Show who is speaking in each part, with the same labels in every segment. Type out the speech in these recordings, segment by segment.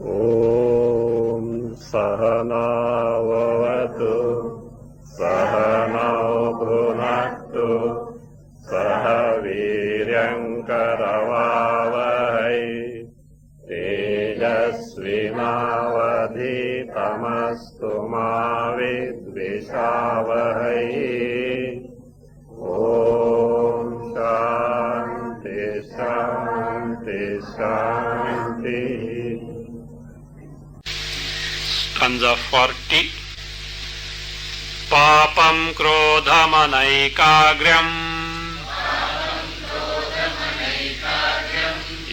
Speaker 1: Om Sahana Vavatu Sahana Bhunaktu Sahaviryam Karavavai Tejasvinavadhitamastu ma vidvishavai. Om Shanti Shanti Shanti.
Speaker 2: Stanza 40. Papam krodhamanaikagram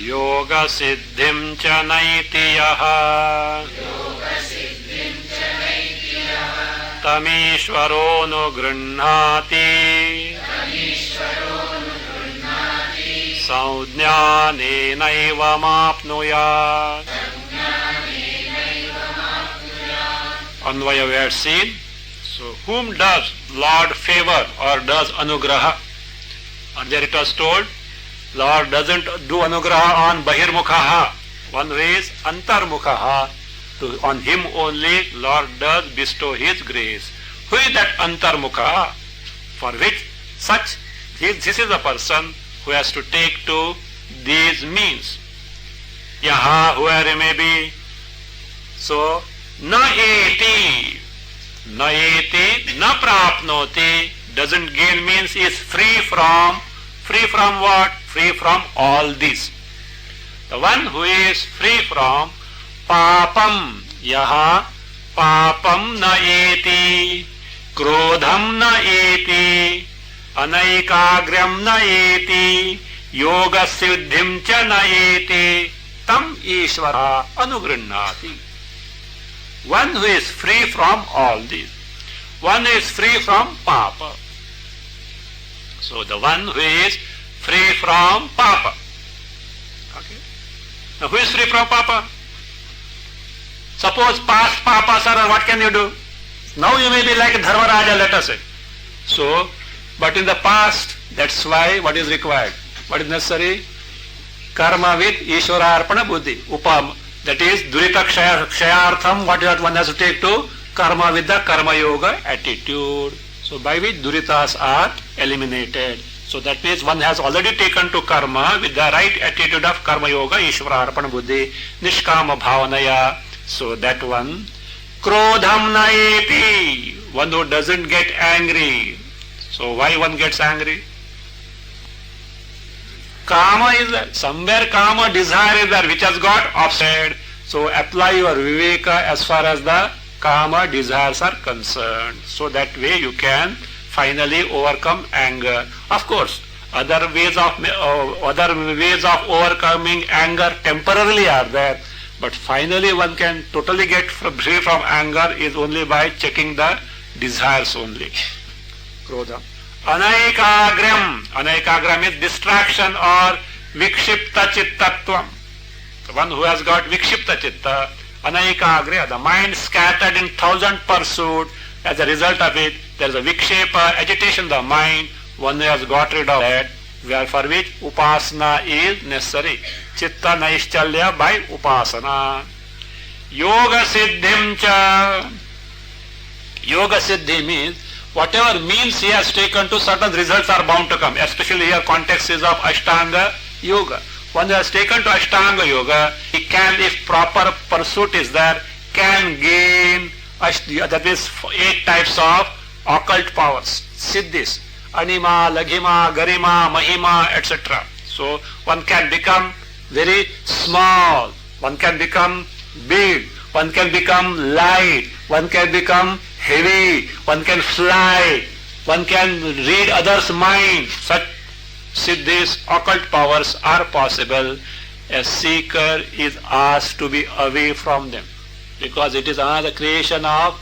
Speaker 2: yoga siddhim cha naitiyaha tamishvaro nugrunhati saujnanenaiva mapnuyat. Anvaya we had seen. So whom does Lord favor or does anugraha? Earlier it was told Lord doesn't do anugraha on bahirmukhaha. One who is antarmukhaha. On him only Lord does bestow his grace. Who is that antarmukha? For which such this is a person who has to take to these means. Yaha, where he may be. So na eti, na prapnoti, doesn't gain means is free from what? Free from all this. The one who is free from papam, yaha, papam na eti, krodham na eti, anaikagram na eti, yoga siddhim cha na eti, tam ishvara anugrunnati. One who is free from all this. One is free from papa. So the one who is free from papa. Okay. Now who is free from papa? Suppose past papas are, what can you do? Now you may be like Dharmaraja, let us say. So, but in the past, that's why what is required? What is necessary? Karma with Ishvara Arpana Buddhi. Upam. That is Durita Kshayartham, what one has to take to karma with the karma yoga attitude. So by which duritas are eliminated. So that means one has already taken to karma with the right attitude of karma yoga, Ishvara Arpana Buddhi, Nishkama Bhavanaya. So that one. Krodham naeti, one who doesn't get angry. So why one gets angry? Kama is there. Somewhere kama, desire is there, which has got offset. So apply your viveka as far as the kama desires are concerned. So that way you can finally overcome anger. Of course, other ways of overcoming anger temporarily are there. But finally one can totally get free from anger is only by checking the desires only. Krodha. Anaikagram is distraction or vikshipta chittatvam. The one who has got vikshipta chitta, anaikagriya, the mind scattered in thousand pursuits. As a result of it, there is a vikshepa, agitation of the mind. One who has got rid of that, for which upasana is necessary. Chitta naishchalya by upasana. Yoga siddhim cha. Yoga siddhi means whatever means he has taken to, certain results are bound to come. Especially here context is of Ashtanga Yoga. One who has taken to Ashtanga Yoga, he can, if proper pursuit is there, can gain, that is 8 types of occult powers, siddhis, anima, laghima, garima, mahima, etc. So one can become very small, one can become big, one can become light, one can become heavy, one can fly, one can read others' mind. Such siddhis, occult powers are possible. A seeker is asked to be away from them, because it is another creation of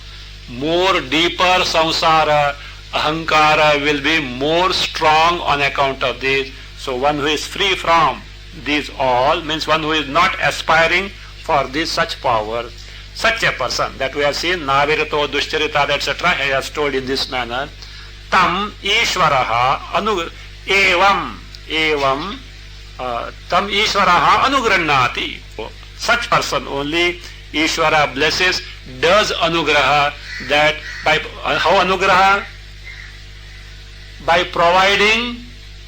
Speaker 2: more deeper samsara. Ahankara will be more strong on account of this. So one who is free from these all means one who is not aspiring for this such power. Such a person that we have seen, Navirito, Dushcharita, etc., he has told in this manner, Tam Ishvaraha Evam Tam Ishvaraha Anugrannati. such person only Ishvara blesses, does anugraha, that by how anugraha? By providing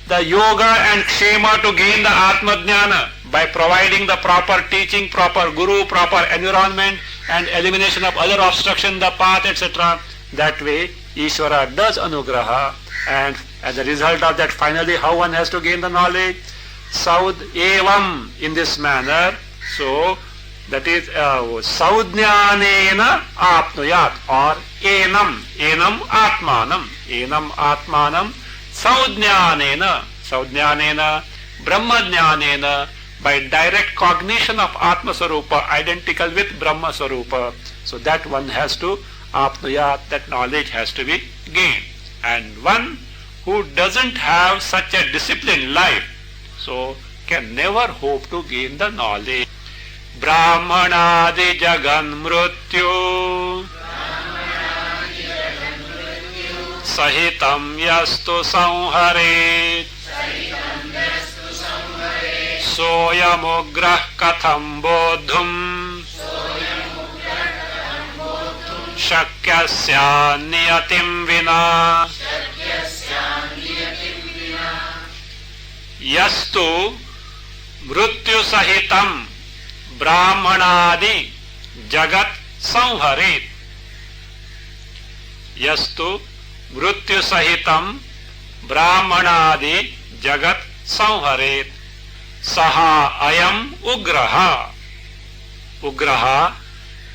Speaker 2: the yoga and kshema to gain the Atma Jnana, by providing the proper teaching, proper guru, proper environment and elimination of other obstruction, the path, etc. That way Ishvara does anugraha, and as a result of that, finally how one has to gain the knowledge? Saud evam, in this manner. So that is saudhnyanena apnuyat, or enam atmanam saudhnyanena brahmadhnyanena, by direct cognition of Atma Swarupa, identical with Brahma Swarupa. So that one has to apnuyat, that knowledge has to be gained. And one who doesn't have such a disciplined life, so can never hope to gain the knowledge. Brahmanadi jagan mrutyu sahitam yastu samharet soyamugrah katham bodhum shakyasya niyatim vina yastu mrityu sahitam brahmanadi jagat samharet. Yastu mrityu sahitam brahmanadi jagat samharet. Saha ayam ugraha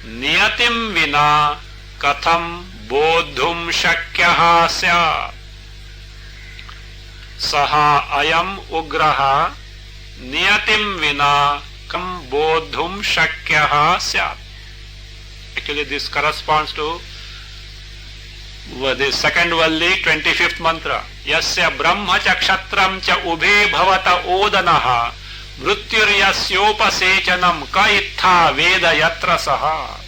Speaker 2: niyatim vina katham bodhum shakyaha sya. Saha ayam ugraha niyatim vina kam bodhum shakyaha syat. Actually this corresponds to the second valli, 25th mantra. Yasya brahma cha kshatram cha ubhe bhavata odanaha mrityur yasyopasechanam ka ittha veda yatra saha.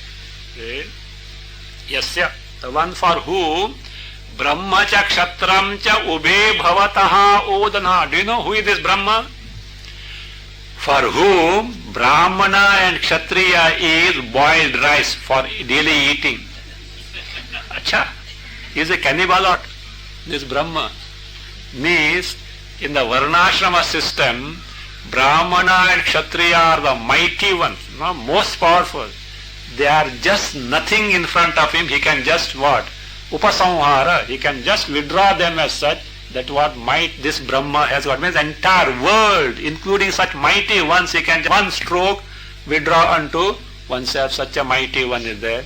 Speaker 2: Yasya, the one for whom brahma cha kshatram cha ubhe bhavataha odanaha. Do you know who is this Brahma? For whom Brahmana and Kshatriya is boiled rice for daily eating. Acha, he is a cannibal or this Brahma? Means in the Varnashrama system, Brahmana and Kshatriya are the mighty ones, most powerful. They are just nothing in front of him. He can just what? Upasamhara. He can just withdraw them as such. That what might this Brahma has got, means entire world, including such mighty ones, he can one stroke withdraw unto oneself. Such a mighty one is there.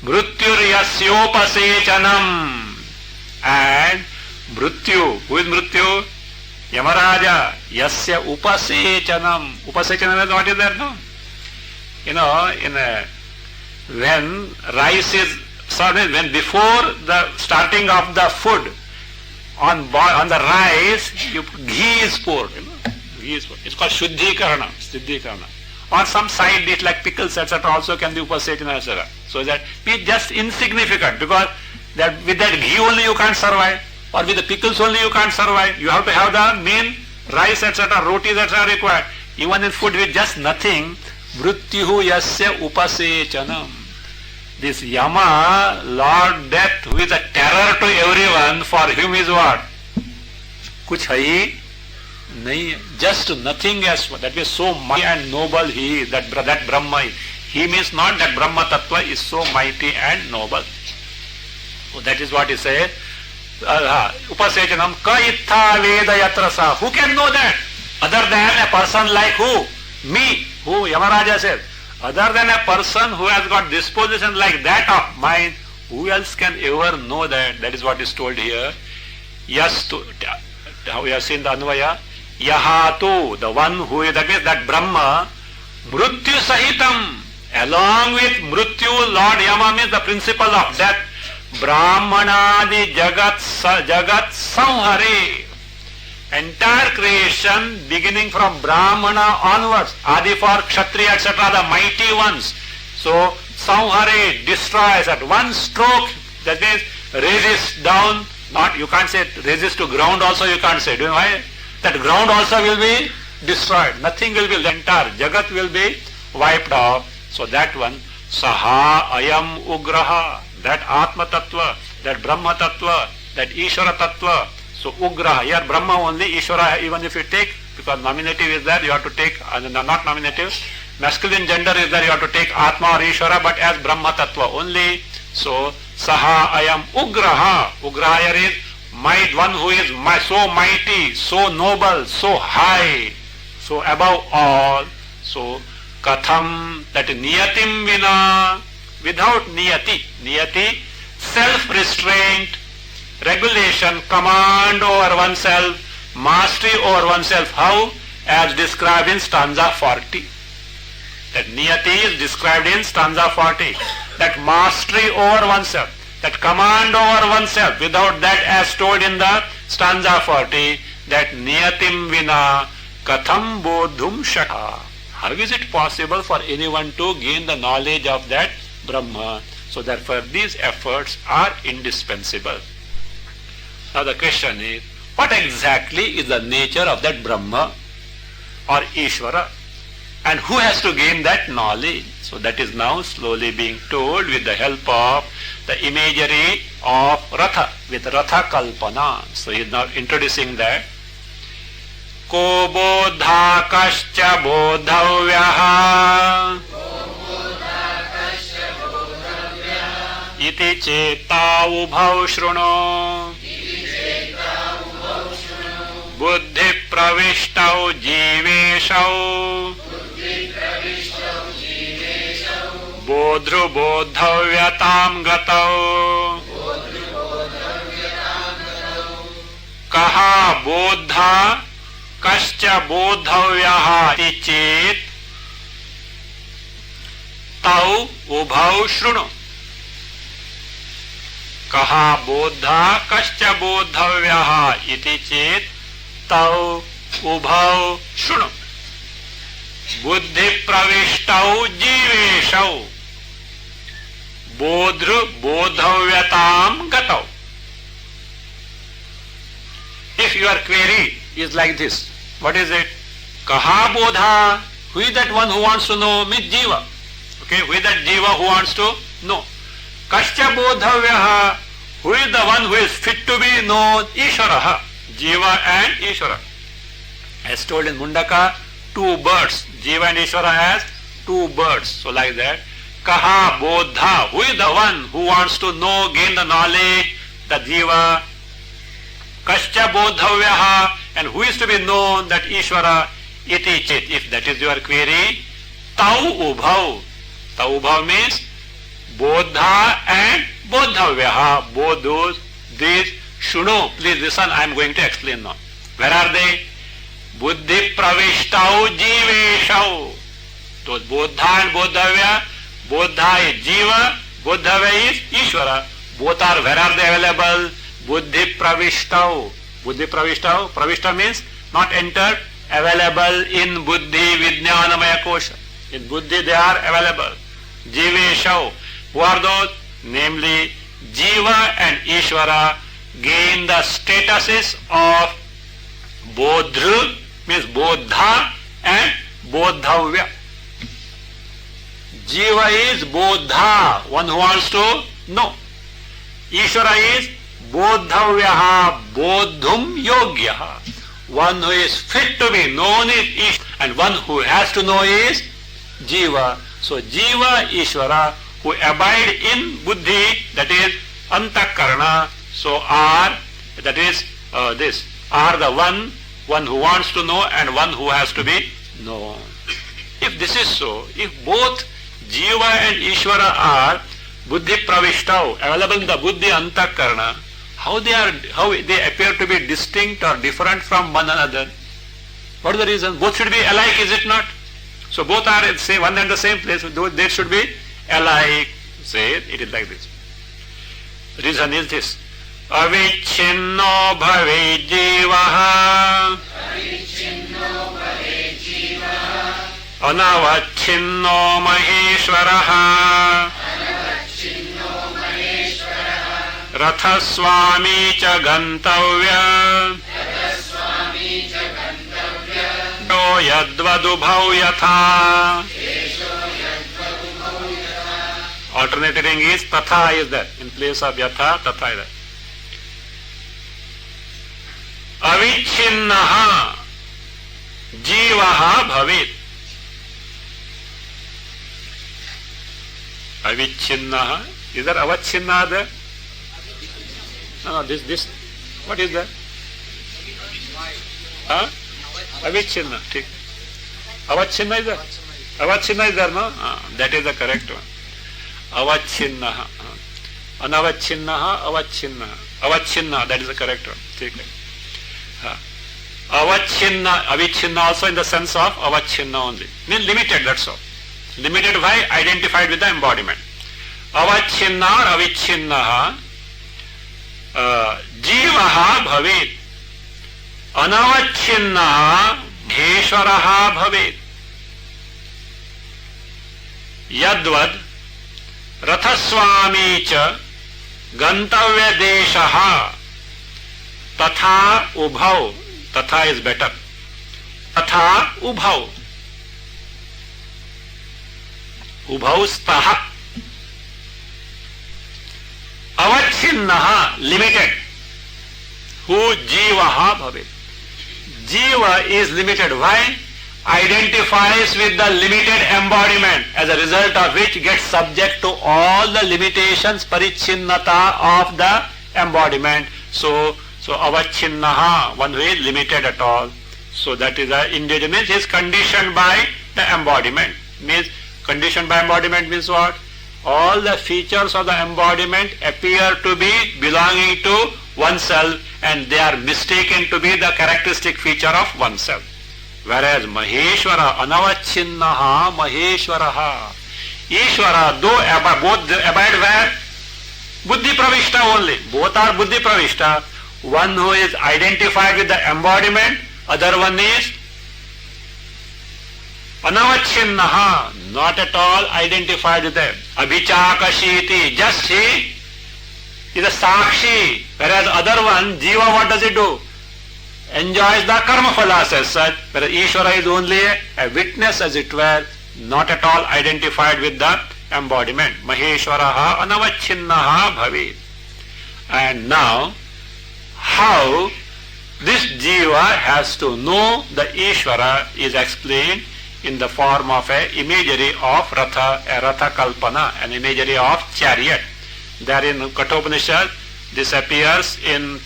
Speaker 2: Mrityur yasyopasechanam. And Mrityu, who is Mrityu? Yamaraja. Yasya upasechanam. Upasechanam is what is there, no? You know, when rice is served, when before the starting of the food, on the rice, ghee is poured. Ghee is poured. It's called Shuddhikarana. Or some side dish like pickles, etc. also can be upasechana, etc. So that be just insignificant, because that with that ghee only you can't survive, or with the pickles only you can't survive. You have to have the main rice, etc., rotis, etc. required. Even in food with just nothing, mrityuhu yasya upasechanam. This Yama, Lord Death, who is a terror to everyone, for him is what? Kuch hai nahi, just nothing as that is so mighty and noble he is, that Brahma is. He means not that Brahma Tattva is so mighty and noble. So that is what he said. Upasechanam ka ittha veda yatrasa. Who can know that? Other than a person like who? Me. Who? Yamaraja said. Other than a person who has got disposition like that of mind, who else can ever know that? That is what is told here. Yastu, how we have seen the Anvaya. Yahatu, the one who is, that means that Brahma, Mrityu Sahitam, along with Mrityu, Lord Yama means the principle of death. Brahmanadi Jagat Samhare. Entire creation beginning from Brahmana onwards, Adi for Kshatriya, etc., the mighty ones. So Samhare destroys at one stroke, that means resist down, not, you can't say resist to ground also, you can't say. Do you know why? That ground also will be destroyed. Nothing will be, the entire Jagat will be wiped off. So that one, Saha Ayam Ugraha, that Atma Tattva, that Brahma Tattva, that Ishvara Tattva. So Ugraha, here Brahma only, Ishvara even if you take, because nominative is there, you have to take, not nominative, masculine gender is there, you have to take Atma or Ishvara, but as Brahma Tattva only. So Saha Ayam Ugraha, Ugraha here is might, one who is so mighty, so noble, so high, so above all. So Katham, that Niyatim Vina, without Niyati, Niyati, self-restraint, regulation, command over oneself, mastery over oneself. How? As described in stanza 40. That Niyati is described in stanza 40. That mastery over oneself, that command over oneself, without that as told in the stanza 40, that Niyatim Vina Katham Bodhum Shakha. How is it possible for anyone to gain the knowledge of that Brahma? So therefore these efforts are indispensable. Now the question is, what exactly is the nature of that Brahma or Ishvara? And who has to gain that knowledge? So that is now slowly being told with the help of the imagery of Ratha, with Ratha Kalpana. So he is now introducing that. Ko bodha kascha bodhavyaha iti cheta ubhav shruno buddhi pravishtav jiveshav bodhru bodhavyatam gatav kaha bodha kascha bodhavyaha iti chet tau ubhav shruno. Kaha bodha kascha bodhavyaha iti chet tau ubhav shruno. Buddhi pravishtav jiveshav bodhru bodhavyatam gatav. If your query is like this, what is it? Kaha bodha, who is that one who wants to know? Means jiva. Okay, who is that jiva who wants to know? Kascha bodhavyaha, who is the one who is fit to be known? Ishvaraha, jiva and Ishvara. As told in Mundaka, two birds, jiva and Ishvara as two birds. So like that, kaha bodha, who is the one who wants to know, gain the knowledge, the jiva? Kascha bodhavyaha, and who is to be known? That Ishvara. Iti chit, if that is your query, tau ubhav. Tau ubhav means bodha and bodhavyaha, both those, these. Shuno, please listen, I am going to explain now. Where are they? Buddhi pravishtav jiveshav. Those bodha and bodhavya. Bodha is jiva, bodhavya is Ishvara. Both are, where are they available? Buddhi pravishtav. Buddhi pravishtav. Pravishta means not entered, available in buddhi vijnanamaya kosha. In buddhi they are available. Jiveshav. Who are those? Namely, jiva and Ishvara gain the statuses of bodhru, means bodha and bodhavya. Jiva is bodha, one who wants to know. Ishvara is bodhavyaha, bodhum yogyaha, one who is fit to be known is Ishvara, and one who has to know is jiva. So jiva, Ishvara, who abide in buddhi, that is antakarana, so are, that is this, are the one who wants to know and one who has to be known. If this is so, if both jiva and Ishvara are buddhi pravishtav, available in the buddhi antakarana, how they appear to be distinct or different from one another? What is the reason? Both should be alike, is it not? So both are say one and the same place, they should be alike. Say it is like this. The reason is this. Avichinno bhave jivaha anavachinno maheshwaraha Ratha Swami cha gantavya do yadvadubhav yatha Alternating is tatha is there. In place of yatha, tatha is there. Avichinnaha jivaha bhavit. Avichinnaha. Is there avachinnaha there? No, this. What is that? Huh? Avichinna. Avachinna is there? Avachinna is there, no? That is the correct one. Avachinnaha. Anavachinnaha, avachinnaha. Avachinna, that is the correct one. Avachinna, avichinna also in the sense of avachinna only. Means limited, that's all. Limited by identified with the embodiment. Avachinna or avichinnaha jivaha bhavit. Anavachinnaha bheshwaraha bhavit. Yadvad rathaswami cha gantavya deshaha tatha ubhau. Tatha is better. Tatha ubhau. Ubhau staha. Avachinnaha, limited. Who jivaha bhavit. Jiva is limited. Why? Identifies with the limited embodiment, as a result of which gets subject to all the limitations, parichinnata of the embodiment. So avachinnaha, one who is limited at all. So that is the individual, means he is conditioned by the embodiment. Means conditioned by embodiment means what? All the features of the embodiment appear to be belonging to oneself, and they are mistaken to be the characteristic feature of oneself. Whereas Maheshwara, Anavachinnaha Maheshwaraha. Ishvara, though both abide where? Buddhi Pravishta only. Both are Buddhi Pravishta. One who is identified with the embodiment, other one is Anavachinnaha, not at all identified with them. Abhichakashiti, just he is a Sakshi. Whereas other one, Jiva, what does he do? Enjoys the karma phalas as such, whereas Ishvara is only a witness, as it were, not at all identified with the embodiment. Maheshwaraha anavachinnaha bhavit. And now, how this Jiva has to know the Ishvara is explained in the form of a imagery of Ratha, a Ratha Kalpana, an imagery of chariot. There in Kathopanishad, this appears in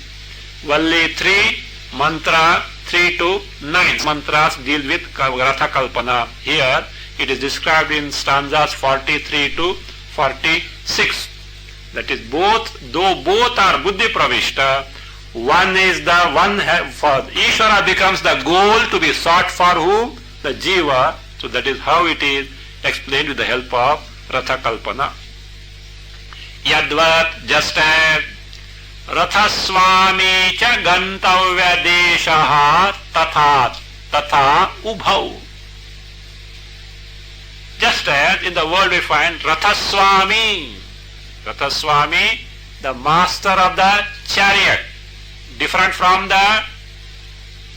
Speaker 2: Valli 3, Mantra 3 to 9. Mantras deal with Ratha Kalpana. Here it is described in stanzas 43 to 46. That is both, though both are Buddhi Pravishta, one is the one for Ishvara becomes the goal to be sought for whom? The Jiva. So that is how it is explained with the help of Ratha Kalpana. Yadvat, just as Rathaswami cha gantavya deshaha tatha ubhau. Just as in the world we find Rathaswami, the master of the chariot, different from the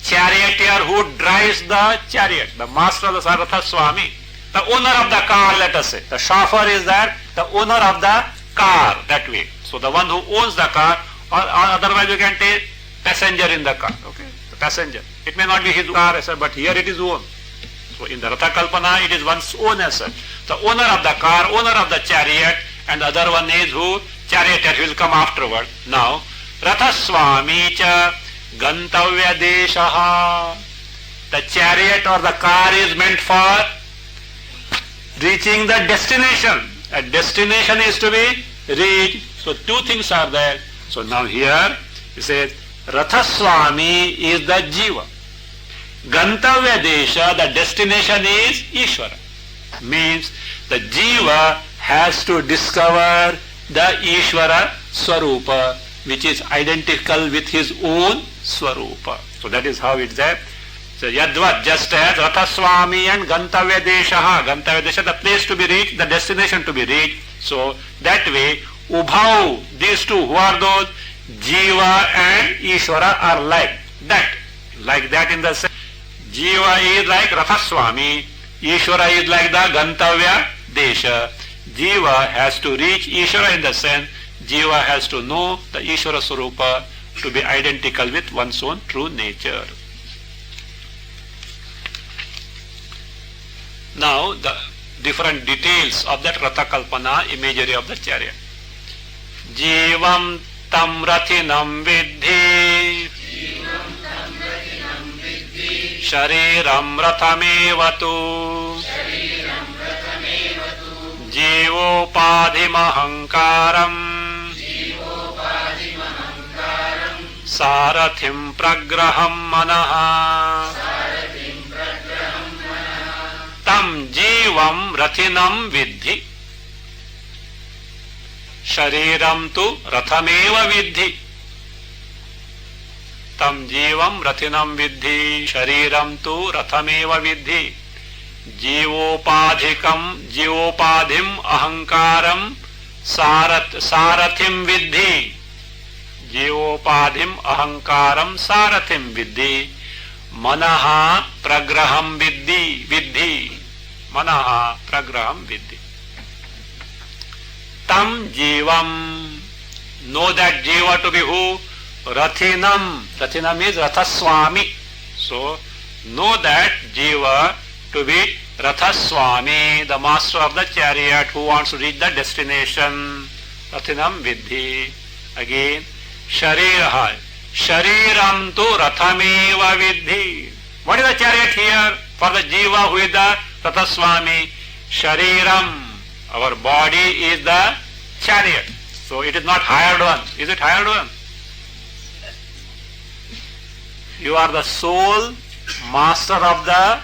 Speaker 2: charioteer who drives the chariot. The master of the Rathaswami, the owner of the car, let us say. The chauffeur is that, the owner of the car, that way. So the one who owns the car, or otherwise you can take passenger in the car. Okay, the passenger. It may not be his car as such, but here it is own. So in the Ratha Kalpana, it is one's own as such. The owner of the car, owner of the chariot, and the other one is who? Charioteer, will come afterward. Now, Rathaswami cha gantavya deshaha. The chariot or the car is meant for reaching the destination. A destination is to be reached. So two things are there. So now here he says Rathaswami is the Jiva. Gantavya desha, the destination is Ishvara. Means the Jiva has to discover the Ishvara Swarupa, which is identical with his own Swarupa. So that is how it's there. So Yadvat, just as Rathaswami and Gantavya deshaha. Gantavya desha, the place to be reached, the destination to be reached. So that way, Ubhau, these two, who are those? Jiva and Ishvara are like that. Like that in the sense. Jiva is like Rathaswami, Ishvara is like the Gantavya desha. Jiva has to reach Ishvara in the sense, Jiva has to know the Ishvara Swarupa to be identical with one's own true nature. Now the different details of that Ratha Kalpana, imagery of the chariot. Jivam tam rathinam vidhi Shariram rathamevatu Jivopadhim ahankaram Sarathim pragraham manaha Tam jivam rathinam vidhi Shariram tu rathameva vidhi Tam jivam rathinam vidhi Shariram tu rathameva vidhi Jivopadhim ahankaram Sarathim vidhi Jivopadhim ahankaram Sarathim vidhi Manaha pragraham vidhi Manaha pragraham vidhi Tam jivam, know that jiva to be who? Rathinam. Rathinam is Rathaswami. So, know that jiva to be Rathaswami, the master of the chariot who wants to reach the destination. Rathinam vidhi. Again, Shariraha. Shariram tu Rathameva vidhi. What is the chariot here? For the jiva who is the Rathaswami. Shariram. Our body is the chariot. So it is not hired one. Is it hired one? You are the sole master of the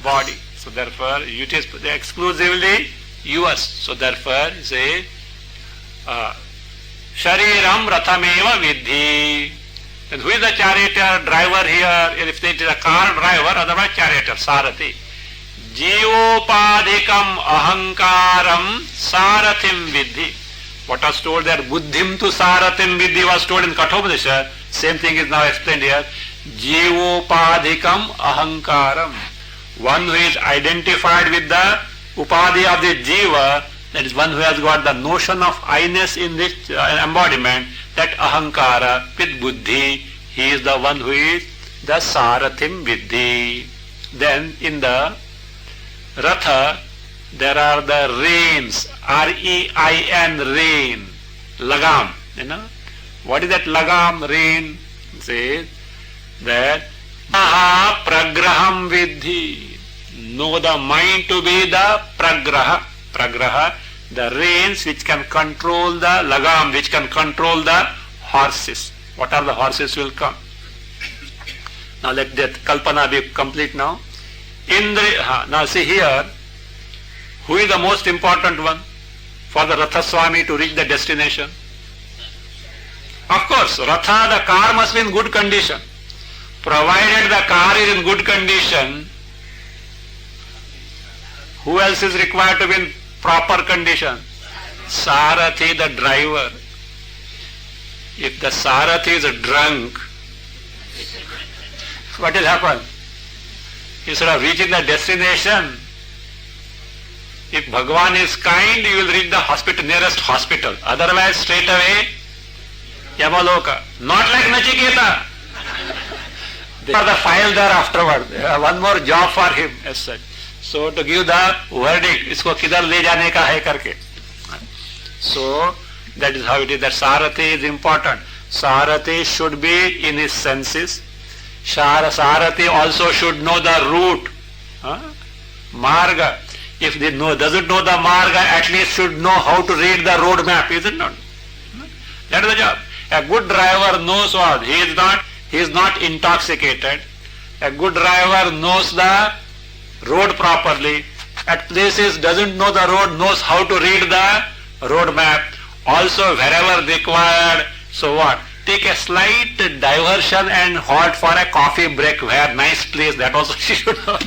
Speaker 2: body. So therefore it is exclusively yours. So therefore say Shariram Rathameva Vidhi. And who is the charioteer driver here? If it is a car driver, otherwise charioteer, Sarathi. Jivopadhikam ahankaram Sarathim Vidhi. What was told there, Buddhim tu Sarathim Vidhi was told in Kathopadisha. Same thing is now explained here. Jivopadhikam ahankaram. One who is identified with the upadhi of the jiva, that is one who has got the notion of I-ness in this embodiment, that ahankara with buddhi, he is the one who is the Sarathim Vidhi. Then in the Ratha, there are the reins, R-E-I-N, rein, lagam, What is that lagam, rein? Says that Maha pragraham vidhi. Know the mind to be the pragraha. Pragraha, the reins which can control the lagam, which can control the horses. What are the horses will come? Now let that kalpana be complete now. Now see here, who is the most important one for the Ratha Swami to reach the destination? Of course, Ratha, the car must be in good condition. Provided the car is in good condition, who else is required to be in proper condition? Sarathi, the driver. If the Sarathi is drunk, what will happen? Instead of reaching the destination, if Bhagavan is kind, you will reach the hospital, nearest hospital. Otherwise, straight away, Yamaloka. Not like Nachiketa. They are the file there afterward. One more job for him as such. So to give the verdict, isko kidhar le jane ka hai karke. So that is how it is. That Sarathi is important. Sarathi should be in his senses. Sarathi also should know the route. Marga. If they doesn't know the marga, at least should know how to read the road map, is it not? That is the job. A good driver knows what? He is not intoxicated. A good driver knows the road properly. At places doesn't know the road, knows how to read the road map. Also wherever required, so what? Take a slight diversion and halt for a coffee break where nice place, that also she should know.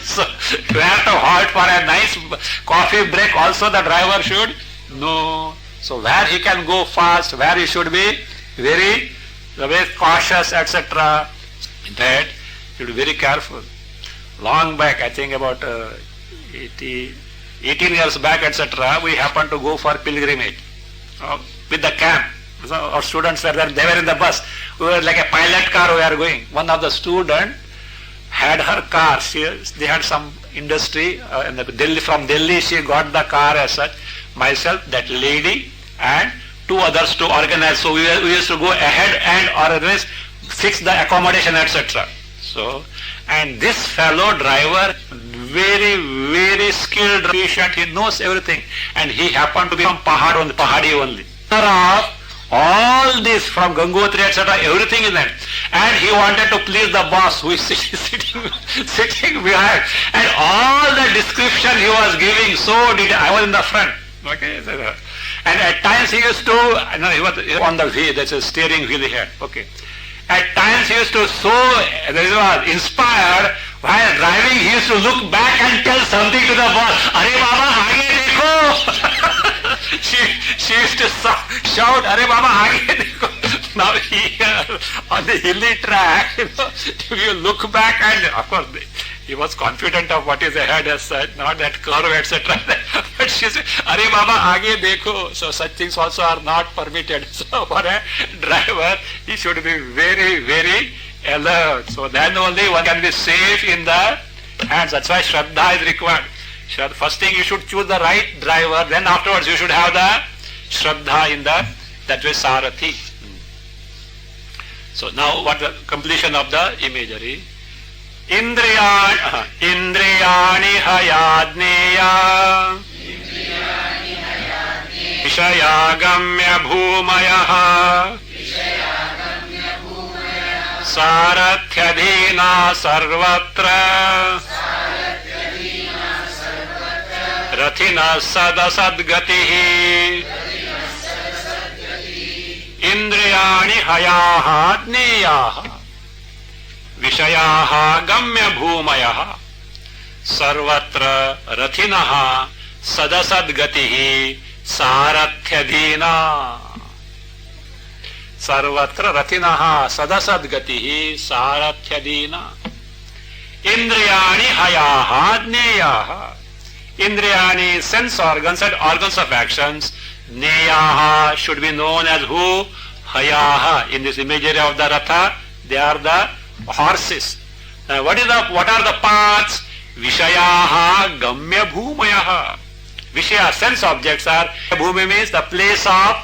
Speaker 2: So where to halt for a nice coffee break also the driver should know. So where he can go fast, where he should be very cautious, etc. That you should be very careful. Long back, I think about 80, 18 years back, etc., we happened to go for pilgrimage with the camp. So our students were there, they were in the bus. We were like a pilot car we are going. One of the students had her car. They had some industry in Delhi. From Delhi she got the car as such. Myself, that lady and two others to organize. So we used to go ahead and organize, fix the accommodation, etc. So, and this fellow driver, very, very skilled, patient, he knows everything. And he happened to be from Pahadi only. All this from Gangotri, etc., everything is there. And he wanted to please the boss who is sitting behind. And all the description he was giving, I was in the front. Okay. And at times he used to, he was on the wheel, that's a steering wheel he had. Okay. At times he used to inspired, while driving he used to look back and tell something to the boss. Are Baba, aage dekho. She used to shout, Are Baba, aage dekho. Now here on the hilly track, if you look back, and of course he was confident of what is ahead as such, not that curve, etc. But she said, Are Baba, aage dekho. So such things also are not permitted. So for a driver, he should be very, very alert. So then only one can be safe in the hands. That's why Shraddha is required. First thing you should choose the right driver, then afterwards you should have the Shraddha in that way Sarathi. So now what the completion of the imagery? Indriyani hayadneya Vishayagamya bhumayaha Sarathyadhina sarvatra Rathina sadasadgatihi Indriyani hayaha adneyaha Vishayaha gamya bhumayaha Sarvatra rathinaha sadasadgatihi Sarathyadhina Sarvatra rathinaha sadasadgatihi Sarathyadhina Indriyani hayaha adneyaha Indriyani, sense organs and organs of actions. Neyaha should be known as who? Hayaha. In this imagery of the Ratha, they are the horses. Now what are the parts? Vishayaha gamya bhumayaha. Vishaya, sense objects are, bhumi means the place of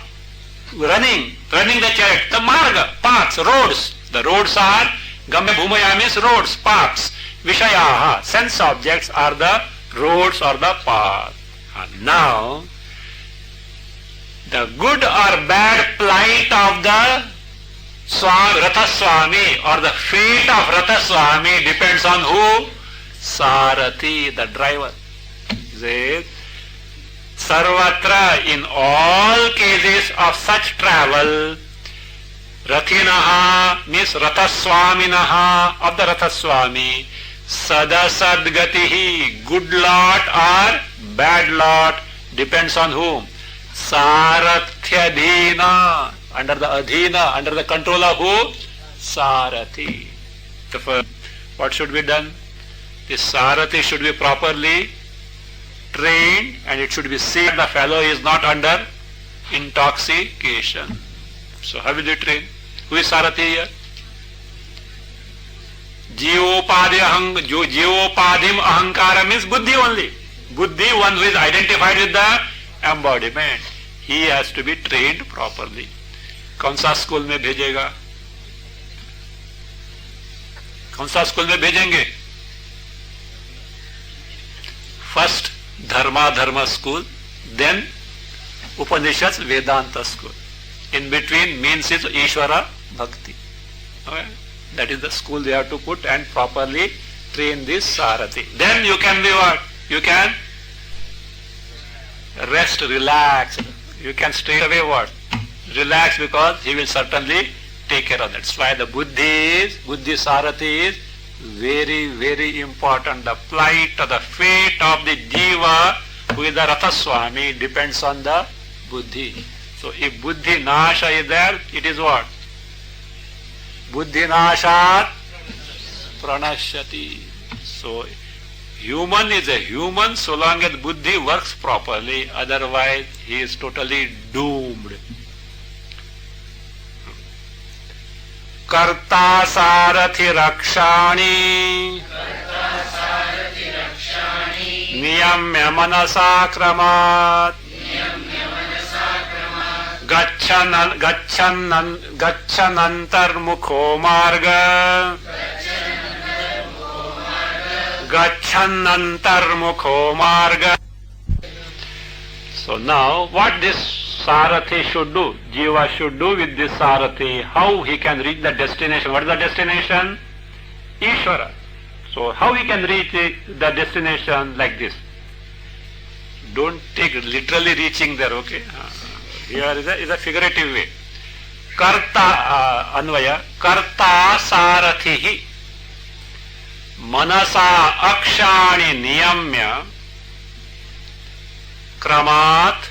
Speaker 2: running the chariot. The marga, paths, roads. The roads are, gamya bhumaya means roads, paths. Vishayaha, sense objects are the roads or the path. And now, the good or bad plight of the Ratha Swami or the fate of Ratha Swami depends on who? Sarathi, the driver. Says, Sarvatra, in all cases of such travel, Rathinaha means Ratha Swaminaha, of the Ratha Swami, Sadasadgatihi, good lot or bad lot, depends on whom? Sarathyadhina, under the adhina, under the control of who? Sarathi. What should be done? The Sarathi should be properly trained and it should be seen the fellow is not under intoxication. So how will you train? Who is Sarathi here? Jivopadhim ahankara means buddhi only. Buddhi, one who is identified with the embodiment. He has to be trained properly. कौन सा school में भेजेगा? कौन सा school में भेजेंगे? First Dharma school, then Upanishads Vedanta school. In between means is Ishvara Bhakti. Okay? That is the school they have to put and properly train this Sarathi. Then you can be what? You can rest, relax. You can straight away what? Relax, because he will certainly take care of that. That's why the Buddhi Sarathi is very, very important. The plight or the fate of the Jiva who is the Ratha Swami depends on the Buddhi. So if Buddhi Nasha is there, it is what? Buddhi Nashat Pranashyati. So Human is a human so long as buddhi works properly, otherwise he is totally doomed. Karta sarathi rakshani niyamya manasa kramat gachanantar mukho marga So now what this Sarathi should do, Jiva should do with this Sarathi, how he can reach the destination. What is the destination? Ishvara. So how he can reach the destination like this? Don't take literally reaching there, okay? Here is a figurative way. Karta Anvaya, Karta Sarathihi Manasa Akshani Niyamya Kramat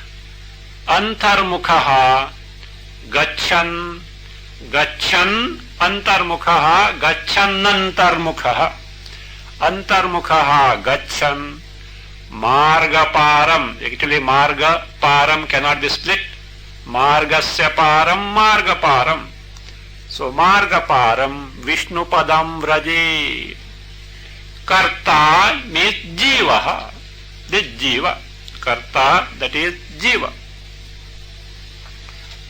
Speaker 2: Antarmukhaha Gachan Antarmukhaha Gachanantarmukhaha Antarmukhaha Gachan Marga Param. Actually Marga Param cannot be split. Margasya Param Marga Param. So Marga Param Vishnu Padam Vraje. Karta means Jiva. This Jiva. Karta, that is Jiva.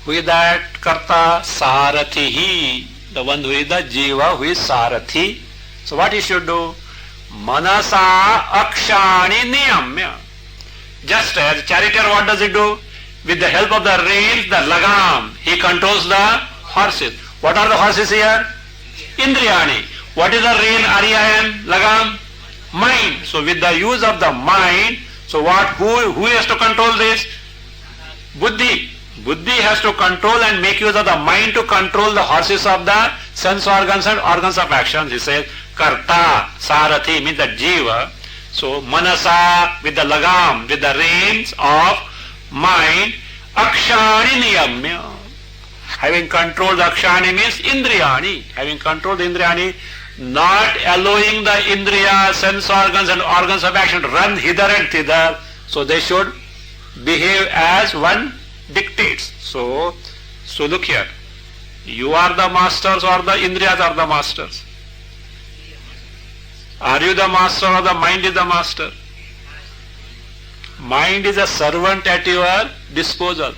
Speaker 2: Who is that Karta? Sarathihi. The one who is the Jiva, who is Sarathi. So what he should do? Manasa Akshani Niyamya. Just as charioteer, what does it do? With the help of the reins, the lagam, he controls the horses. What are the horses here? Indriyani. What is the rein, Aryan, lagam? Mind. So with the use of the mind, so what? Who has to control this? Buddhi. Buddhi has to control and make use of the mind to control the horses of the sense organs and organs of action. He says, Karta, Sarathi means the Jiva. So Manasa with the lagam, with the reins of mind, Akshani Niyamya. Having controlled the Akshani means Indriyani. Having controlled the Indriyani, not allowing the Indriya, sense organs and organs of action to run hither and thither. So they should behave as one dictates. So look here. You are the masters or the Indriyas are the masters? Are you the master or the mind is the master? Mind is a servant at your disposal.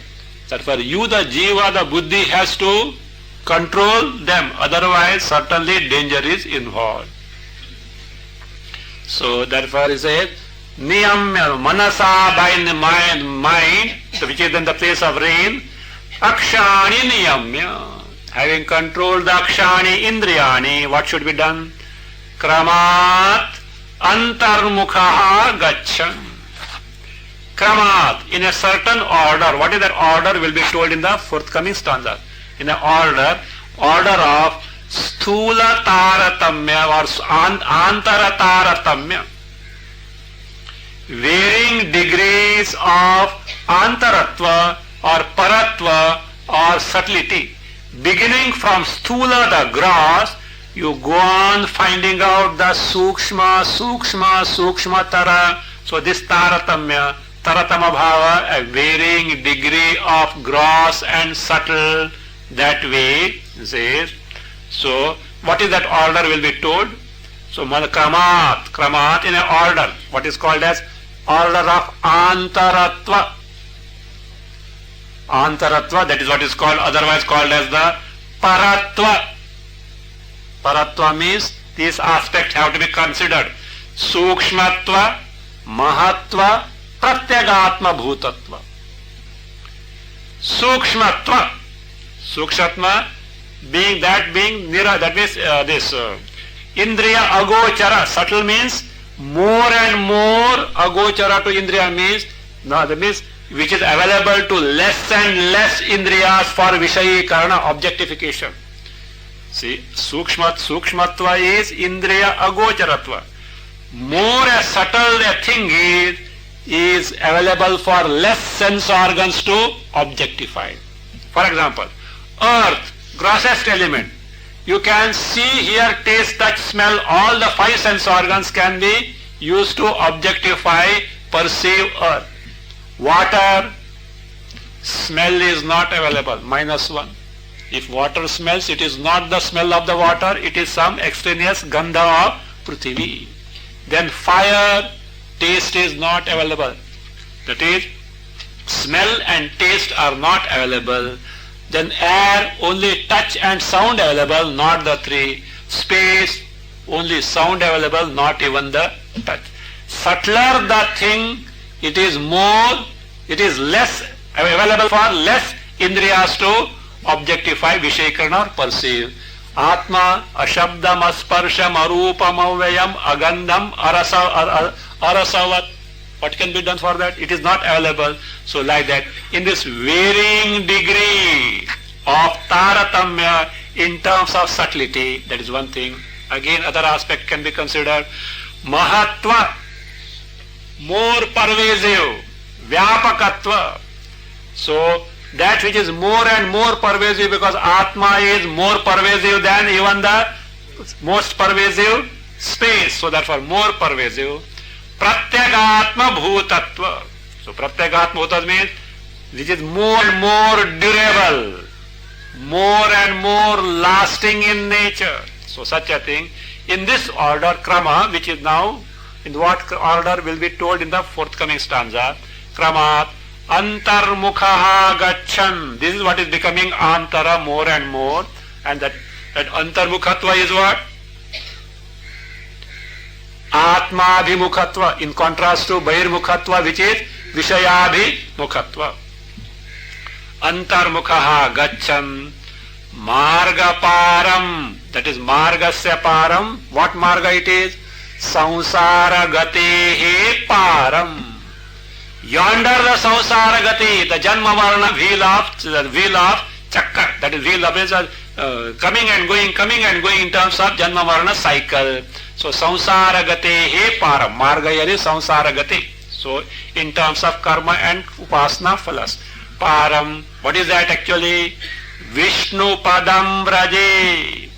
Speaker 2: Therefore you, the Jiva, the Buddhi has to control them. Otherwise certainly danger is involved. So therefore he says, Niyamya Manasa by the mind, which is in the place of rein, Akshani Niyamya. Having controlled the Akshani Indriyani, what should be done? Kramat Antarmukhaha Gachan. Kramat, in a certain order. What is that order will be told in the forthcoming stanza. In an order of Sthula Taratamya or Antara Taratamya. Varying degrees of Antaratva or Paratva or subtlety. Beginning from Sthula, the gross, you go on finding out the Sukshma Tara. So this Taratamya, Taratama Bhava, a varying degree of gross and subtle, that way says. So what is that order will be told? So Kramat in an order, what is called as order of Antaratva. Antaratva, that is what is called, otherwise called as the Paratva. Paratva means these aspects have to be considered. Sukshmatva, Mahatva, Pratyagatma Bhutatva. Sukshmatva being nira, that means this Indriya Agochara, subtle means more and more. Agochara to Indriya means, no, that means which is available to less and less Indriyas for Vishayi Karana, objectification. See, Sukshmatva is Indriya Agocharatva. More a subtle a thing is available for less sense organs to objectify. For example, earth, grossest element. You can see, hear, taste, touch, smell, all the five sense organs can be used to objectify, perceive earth. Water, smell is not available, -1. If water smells, it is not the smell of the water, it is some extraneous gandha of Prithvi. Then fire, taste is not available. That is, smell and taste are not available. Then air, only touch and sound available, not the three. Space, only sound available, not even the touch. Subtler the thing, it is more, it is less available for less indriyas to objectify, vishakarana or perceive. Atma, ashabdam, asparsham, arupam, avyayam, agandham, arasavat. What can be done for that? It is not available. So like that, in this varying degree of taratamya in terms of subtlety, that is one thing. Again, other aspect can be considered. Mahatva, more pervasive, vyapakatva. So that which is more and more pervasive, because Atma is more pervasive than even the most pervasive space. So therefore more pervasive. Pratyagatma bhutatva. So pratyagatma bhutatva means which is more and more durable, more and more lasting in nature. So such a thing. In this order, krama, which is now, in what order will be told in the forthcoming stanza. Kramat, antarmukhaha gachan. This is what is becoming antara more and more. And that antarmukhatva is what? Atmabhimukhatva, in contrast to Bahirmukhatva, which is Vishayabhimukhatva. Antarmukhaha gachan marga param, that is margasya param. What marga it is? Samsara gatehe param. Yonder the samsara gati, the janma varna wheel of chakkar, that is wheel of coming and going in terms of janma varna cycle. So samsara gatehe param, marga is samsara gati. So in terms of karma and upasana phalas, param, what is that actually? Vishnu padam braje.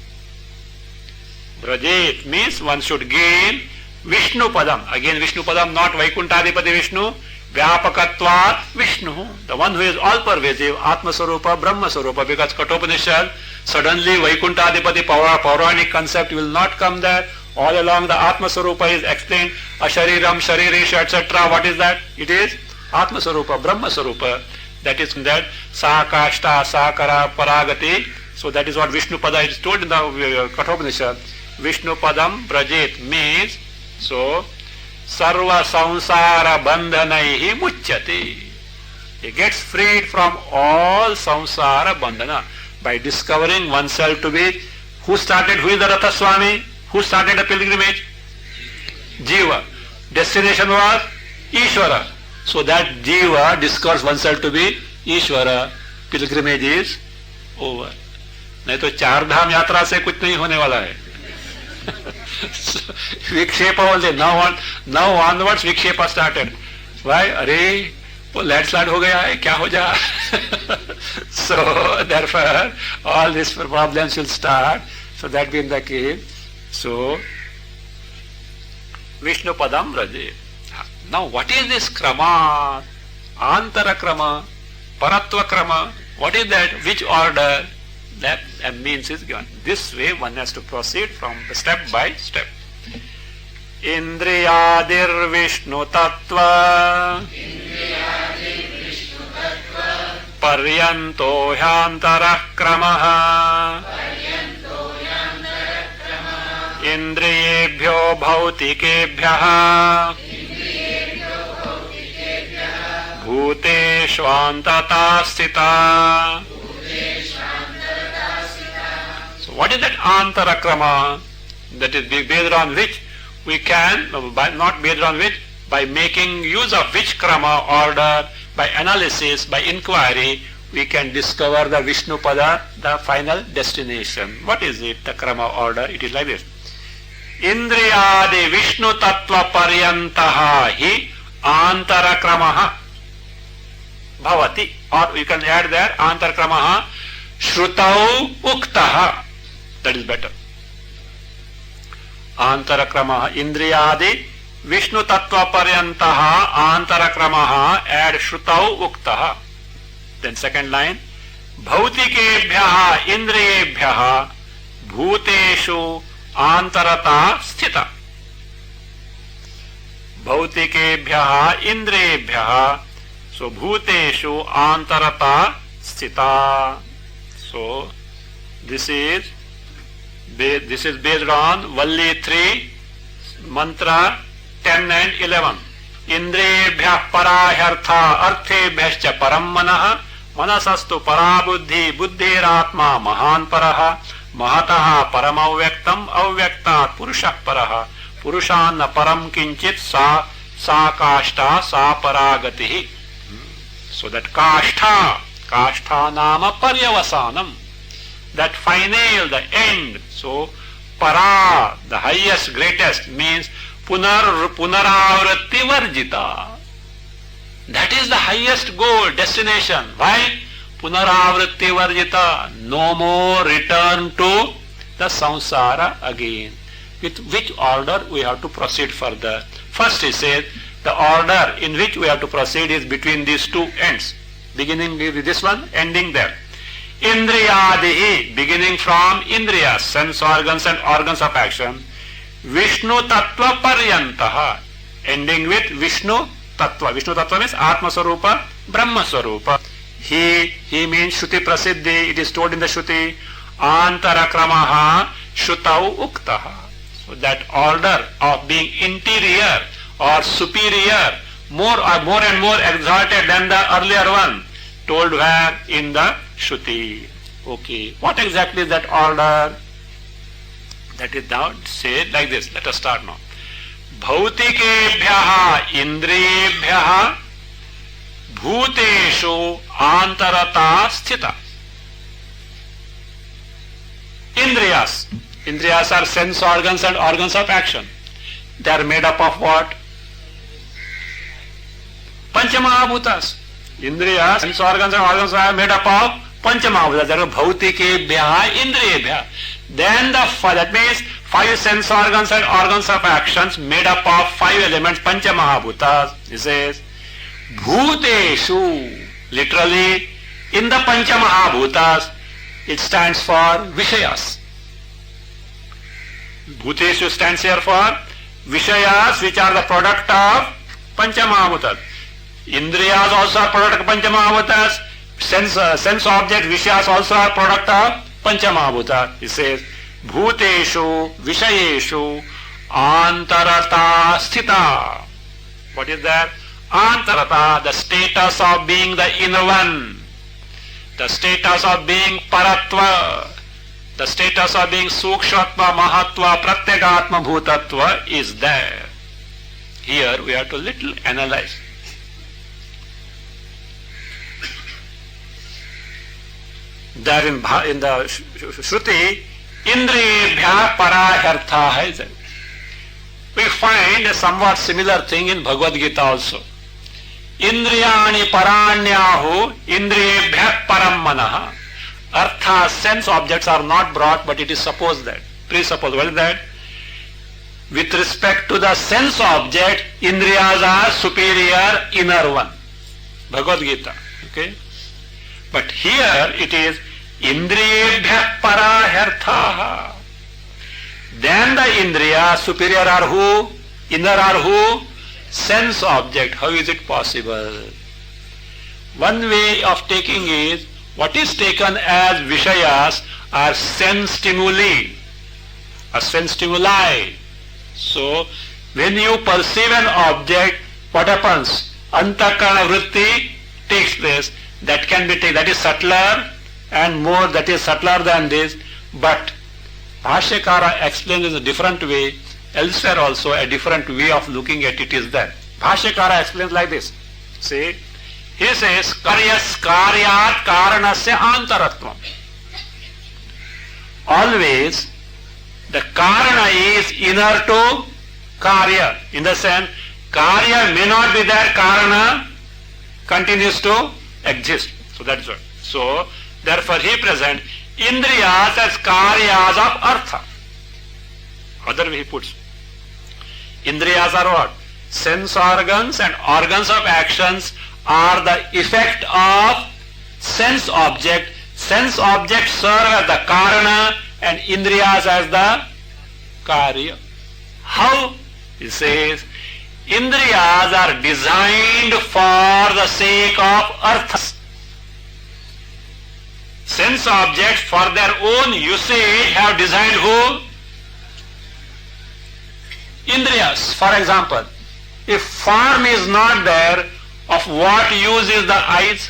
Speaker 2: Braje means one should gain Vishnu padam. Again Vishnu padam, not Vaikuntadipati Vishnu. Vyapakatvat Vishnu, the one who is all pervasive, Atma Sarupa, Brahma Sarupa, because Kathopanishad, suddenly Vaikuntadipati Pauranic concept will not come there. All along the Atma Sarupa is explained, Ashariram, Sharirisha, etc. What is that? It is Atma Sarupa, Brahma Sarupa. That is that Sakashta, Sakara, Paragati. So that is what Vishnu Pada is told in the Kathopanishad. Vishnu Padam Brajet means, so Sarva samsara bandhanaihi muchyate. He gets freed from all samsara bandhana by discovering oneself to be, who is the Ratha Swami? Who started the pilgrimage? Jiva. Destination was Ishvara. So that Jiva discovers oneself to be Ishvara. Pilgrimage is over. नहीं तो चार धाम यात्रा से कुछ नहीं होने वाला है. Vikshepa also, now onwards Vikshepa started. Why? अरे वो लैंडस्लाइड हो गया है, क्या हो जा? So therefore all these problems will start. So that being the case, so Vishnu Padam Raje. Now what is this krama? Antara krama, Paratva krama. What is that? Which order? That means is given. This way one has to proceed from the step by step. Indriyadir Vishnu Tattva Paryanto Hyantara Kramaha Indriyebhyo Bhautikebhyaha Bhuteshvantata Sthita. What is that antara krama? That is based on which we can, not based on which, by making use of which krama order, by analysis, by inquiry, we can discover the Vishnu Pada, the final destination. What is it, the krama order? It is like this. Indriyadi Vishnu Tattva Paryantaha hi antara kramaha bhavati. Or you can add there antara kramaha shrutau uktaha. That is better. Antara kramaha indriyadi Vishnu Tattva Paryantaha Antarakramaha ad Shrutau Uktaha. Then second line, Bhautikebhyaha Indriyebhyaha Bhuteshu Antarata Sthita. Bhautikebhyaha Indriyebhyaha, so Bhuteshu Antarata Sthita. So this is based on Valli 3, mantra 10 and 11. Indriyebhyah parahyartha arthebhyascha param manah manasastu parabuddhi buddhiratma mahan paraha mahataha paramavyaktam avyaktat purushah paraha purushanna param kinchit sa kashta sa paragatihi. So that kashtha nama paryavasanam, that final, the end. So para, the highest, greatest, means punaravritti varjita. That is the highest goal, destination. Why? Punaravritti varjita. No more return to the samsara again. With which order we have to proceed further? First he says, the order in which we have to proceed is between these two ends. Beginning with this one, ending there. Indriyadihi, beginning from indriyas, sense organs and organs of action. Vishnu Tattva Paryantaha, ending with Vishnu Tattva. Vishnu Tattva means Atma Swarupa, Brahma Swarupa. He means Shruti Prasiddhi, it is told in the Shruti, Antarakramaha Shrutau Uktaha. So that order of being interior or superior, more and more exalted than the earlier one, told where? In the Shruti. Okay, what exactly is that order? That is now said like this. Let us start now. Bhautikebhyaha indriyebhyaha bhuteshu antarata sthita. Indriyas. Indriyas are sense organs and organs of action. They are made up of what? Panchamahabhutas. Indriyas, sense organs and organs are made up of Panchamahabhutas. That is Bhautikebhyaha Indriyebhyaha. Then that means 5 sense organs and organs of actions made up of 5 elements, Panchamahabhutas. He says, Bhuteshu, literally, in the Panchamahabhutas, it stands for Vishayas. Bhuteshu stands here for Vishayas, which are the product of Panchamahabhutas. Indriyas also are product of Panchamahabhutas. Sense object Vishayas also are product of Panchamahabhutas. He says, Bhuteshu Vishayeshu Antarata Sthita. What is that? Antarata, the status of being the inner one, the status of being Paratva, the status of being Sukshatma, Mahatva, Pratyagatma, Bhutatva is there. Here we have to little analyze. There in the Shruti, Indriyebhya Parahartha is there. We find a somewhat similar thing in Bhagavad Gita also. Indriyani Paranyahu Indriyebhya Param Manaha. Artha, sense objects are not brought, but it is supposed that, presupposed. What is that? With respect to the sense object, Indriyas are superior, inner one. Bhagavad Gita. Okay? But here it is Indriyebhya Parahartha. Then the Indriya, superior are who? Inner are who? Sense object. How is it possible? One way of taking is, what is taken as Vishayas are sense stimuli, or sense stimuli. So, when you perceive an object, what happens? Antakarana vritti takes place. That can be taken, that is subtler and more, that is subtler than this. But Bhashyakara explains in a different way. Elsewhere also a different way of looking at it is there. Bhashyakara explains like this. See, he says, Karyas karyat karanasya antaratvam. Always the karana is inner to karya. In the sense, karya may not be there, karana continues to exist. So that's what. So therefore he presents Indriyas as karyas of artha. Other way he puts. Indriyas are what? Sense organs, and organs of actions are the effect of sense object. Sense objects serve as the karana and indriyas as the karya. How? He says, indriyas are designed for the sake of arthas. Sense objects for their own usage have designed who? Indriyas. For example, if form is not there, of what use is the eyes?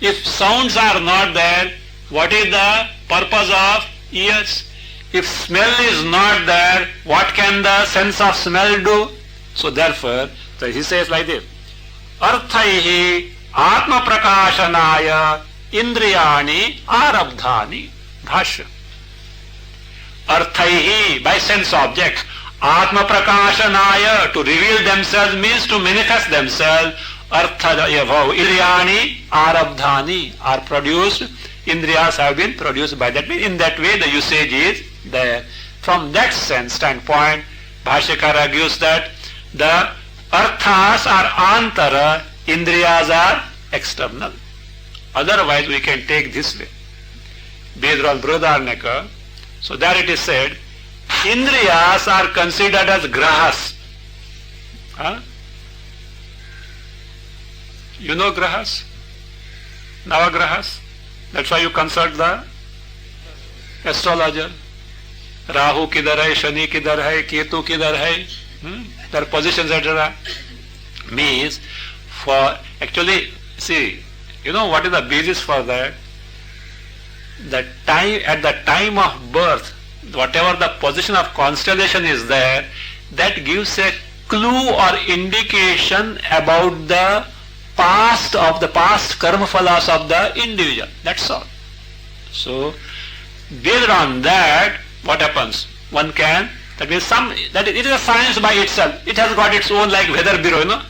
Speaker 2: If sounds are not there, what is the purpose of ears? If smell is not there, what can the sense of smell do? So therefore, he says like this, Arthaihi Atma Prakashanaya Indriyani Arabdhani. Bhashya. Arthaihi, by sense objects. Atma Prakashanaya, to reveal themselves means to manifest themselves. Indriyani Arabdhani, are produced. Indriyas have been produced by that. In that way the usage is there. From that sense standpoint, Bhashyakara argues that the arthas are antara, indriyas are external. Otherwise we can take this way. Based on Brihadaranyaka, so there it is said, indriyas are considered as grahas. Huh? You know grahas? Navagrahas? That's why you consult the astrologer. Rahu kidhar hai, Shani kidhar hai, Ketu kidhar hai, their positions, etc. Means, for actually, see, you know what is the basis for that? The time, at the time of birth, whatever the position of constellation is there, that gives a clue or indication about the past karma phalas of the individual. That's all. So, based on that, what happens? One can, that means it is a science by itself. It has got its own, like weather bureau, you know.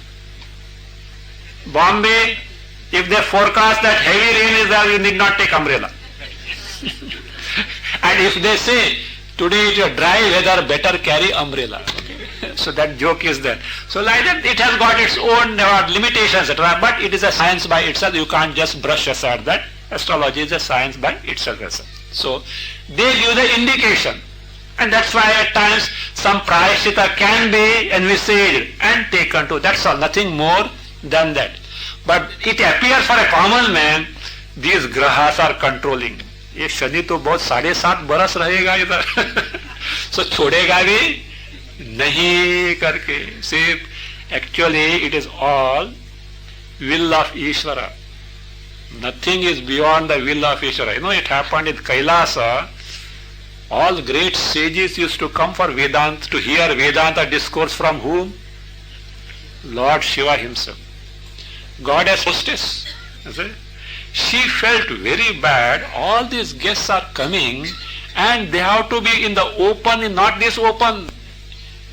Speaker 2: Bombay, if they forecast that heavy rain is there, you need not take umbrella. And if they say, today it is a dry weather, better carry umbrella. Okay? So that joke is there. So like that, it has got its own limitations, etc. But it is a science by itself. You can't just brush aside that. Astrology is a science by itself. So they give the indication. And that's why at times some prayashita can be envisaged and taken to. That's all, nothing more than that. But it appears for a common man, these grahas are controlling. ये शनि तो बहुत 7.5 बरस रहेगा इधर, so छोड़ेगा भी नहीं करके. See, actually it is all will of Ishvara. Nothing is beyond the will of Ishvara. You know, it happened in Kailasa. All great sages used to come for Vedanta, to hear Vedanta discourse from whom? Lord Shiva himself. Goddess hostess. She felt very bad. All these guests are coming and they have to be in the open, not this open.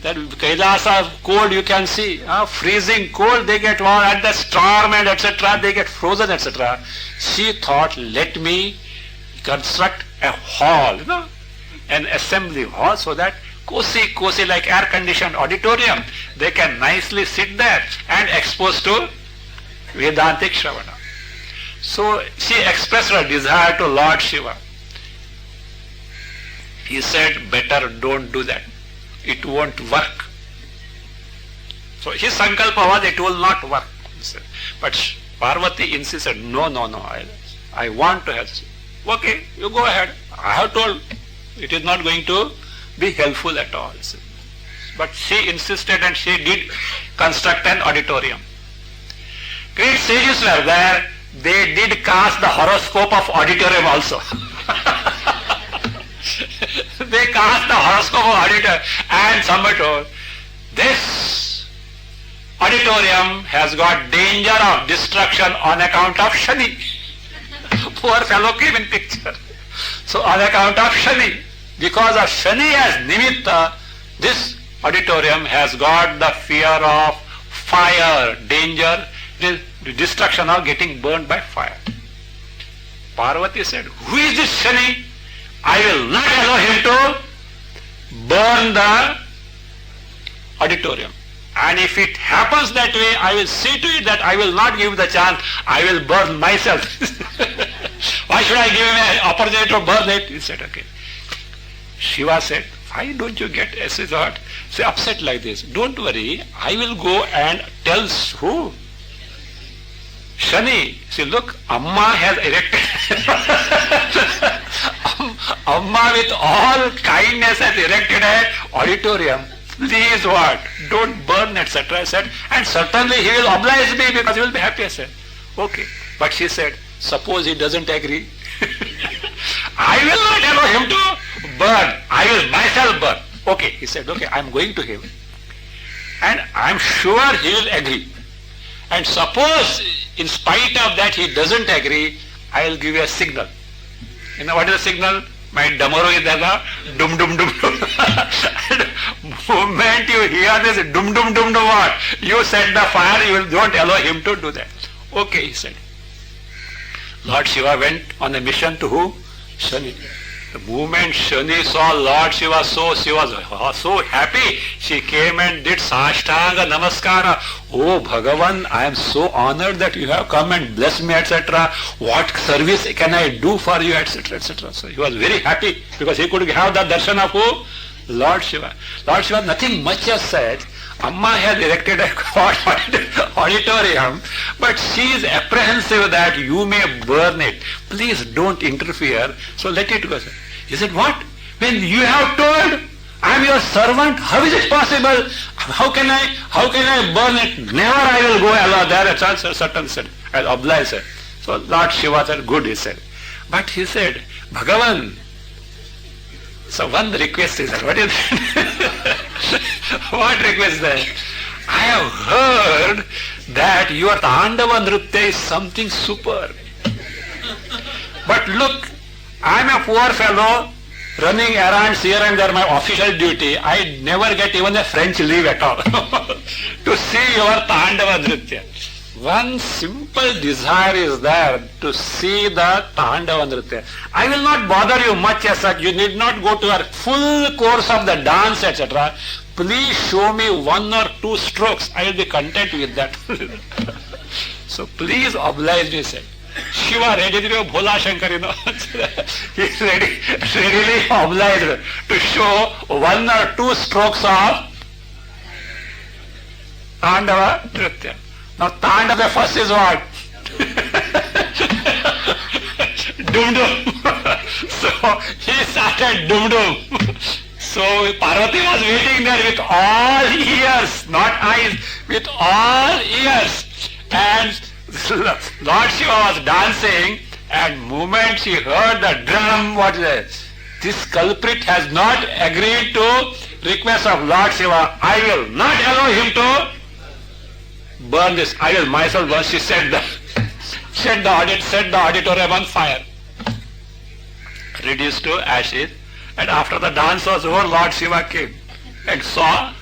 Speaker 2: That Kailasa cold you can see, freezing cold, they get warm, at the storm and etc. they get frozen, etc. She thought, let me construct a hall, you know, an assembly hall, so that cozy like air conditioned auditorium, they can nicely sit there and exposed to Vedantic Shravana. So she expressed her desire to Lord Shiva. He said, better don't do that. It won't work. So his sankalpa was, it will not work. But Parvati insisted, no, I want to have. Okay, you go ahead. I have told, it is not going to be helpful at all. But she insisted and she did construct an auditorium. Great sages were there. They did cast the horoscope of auditorium also. They cast the horoscope of auditorium, and somebody told, this auditorium has got danger of destruction on account of Shani. Poor fellow came in picture. So on account of Shani, because of Shani as nimitta, this auditorium has got the fear of fire, danger, the destruction of getting burned by fire. Parvati said, who is this Shani? I will not allow him to burn the auditorium. And if it happens that way, I will see to it that I will not give the chance, I will burn myself. Why should I give him an opportunity to burn it? He said, okay. Shiva said, why don't you get say upset like this? Don't worry, I will go and tell who? Shani. See, look, Amma has erected. Amma with all kindness has erected an auditorium. Please what? Don't burn, etc. I said, and certainly he will oblige me because he will be happy. I said, okay. But she said, suppose he doesn't agree. I will not allow him to burn. I will myself burn. Okay. He said, okay, I am going to him. And I am sure he will agree. And suppose in spite of that he doesn't agree, I will give you a signal. You know what is the signal? My damoro is there, dum dum dum dum. Moment you hear this dum dum dum dum what? You set the fire, you don't allow him to do that. Okay, he said. Lord Shiva went on a mission to who? Shani. The moment Shani saw Lord Shiva, she was so happy. She came and did Sashtanga Namaskara. Oh Bhagavan, I am so honored that you have come and blessed me, etc. What service can I do for you, etc. etc. So he was very happy because he could have the darshan of who? Lord Shiva. Lord Shiva, nothing much has said. Amma has erected a auditorium, but she is apprehensive that you may burn it. Please don't interfere. So let it go. He said, what? When you have told, I am your servant, how is it possible? How can I burn it? Never I will go allow there. A certain said, I'll oblige her. So Lord Shiva said, good, he said. But he said, Bhagavan, so one request is that. What is that? What request is that? I have heard that your Tandava Nritya is something super. But look, I am a poor fellow running errands here and there, my official duty. I never get even a French leave at all to see your Tandava Nritya. One simple desire is there to see the Tandava Nritya. I will not bother you much as such. You need not go to a full course of the dance, etc. Please show me one or two strokes. I will be content with that. So please oblige me, sir. Shiva ready to Bhola Shankar, you know. He is readily obliged to show one or two strokes of Tandava Nritya. Now Tandava first is what? Dum dum. So he started dum dum. So Parvati was waiting there with all ears, not eyes, with all ears. And Lord Shiva was dancing, and moment she heard the drum, what is it? This culprit has not agreed to request of Lord Shiva. I will not allow him to burn this. I will myself burn. She set the auditorium on fire. Reduced to ashes. And after the dance was over, Lord Shiva came and saw.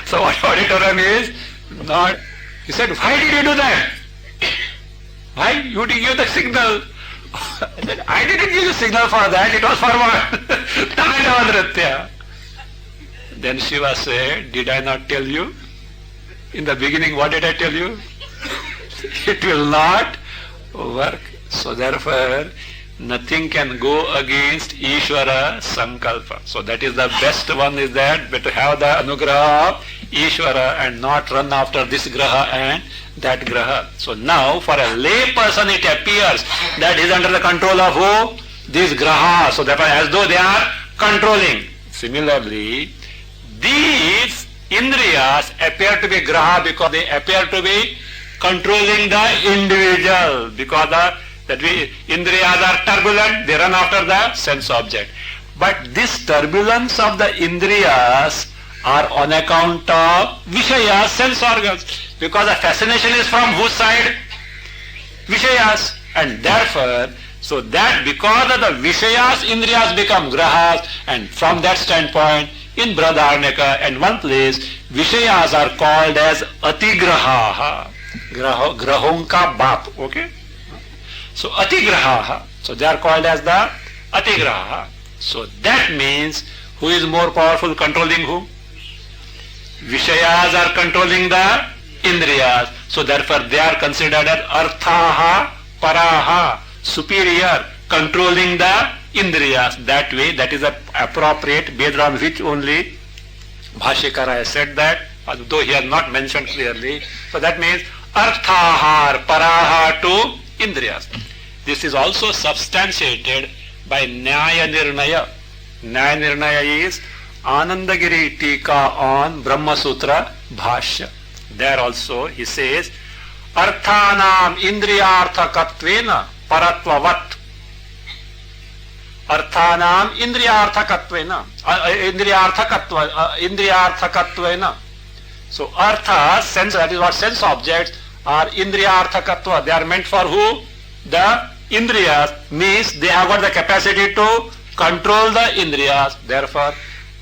Speaker 2: So what auditorium is? Not. He said, why did you do that? Why? You didn't give the signal. I said, I didn't give the signal for that. It was for what? Tandava Nritya. Then Shiva said, did I not tell you? In the beginning, what did I tell you? It will not work. So therefore, nothing can go against Ishvara Sankalpa. So that is the best one, is that, but to have the anugraha of Ishvara and not run after this graha and that graha. So now for a lay person it appears that is under the control of who? This graha. So therefore as though they are controlling. Similarly, these Indriyas appear to be graha because they appear to be controlling the individual, because Indriyas are turbulent, they run after the sense object. But this turbulence of the Indriyas are on account of Vishayas, sense organs, because the fascination is from whose side? Vishayas. And therefore, so that because of the Vishayas, Indriyas become grahas, and from that standpoint, in Bradarnika and one place, Vishayas are called as Atigraha. Grahonka Bap. Okay? So Atigraha. So they are called as the Atigraha. So that means who is more powerful, controlling who? Vishayas are controlling the Indriyas. So therefore they are considered as Arthaha, Paraha, superior, controlling the Indriyas. That way, that is appropriate, based on which only Bhashyakara has said that, although he has not mentioned clearly. So that means Arthahar, Paraha to Indriyas. This is also substantiated by Nyaya Nirnaya. Nyaya Nirnaya is Anandagiri Tika on Brahma Sutra Bhashya. There also he says, Arthanam Indriyarthakatvena Paratvavat. Arthanam Indriyarthakatvena. Indriyarthakatvena. So Artha, sense, that is what sense objects are Indriyarthakatva. They are meant for who? The Indriyas, means they have got the capacity to control the Indriyas. Therefore,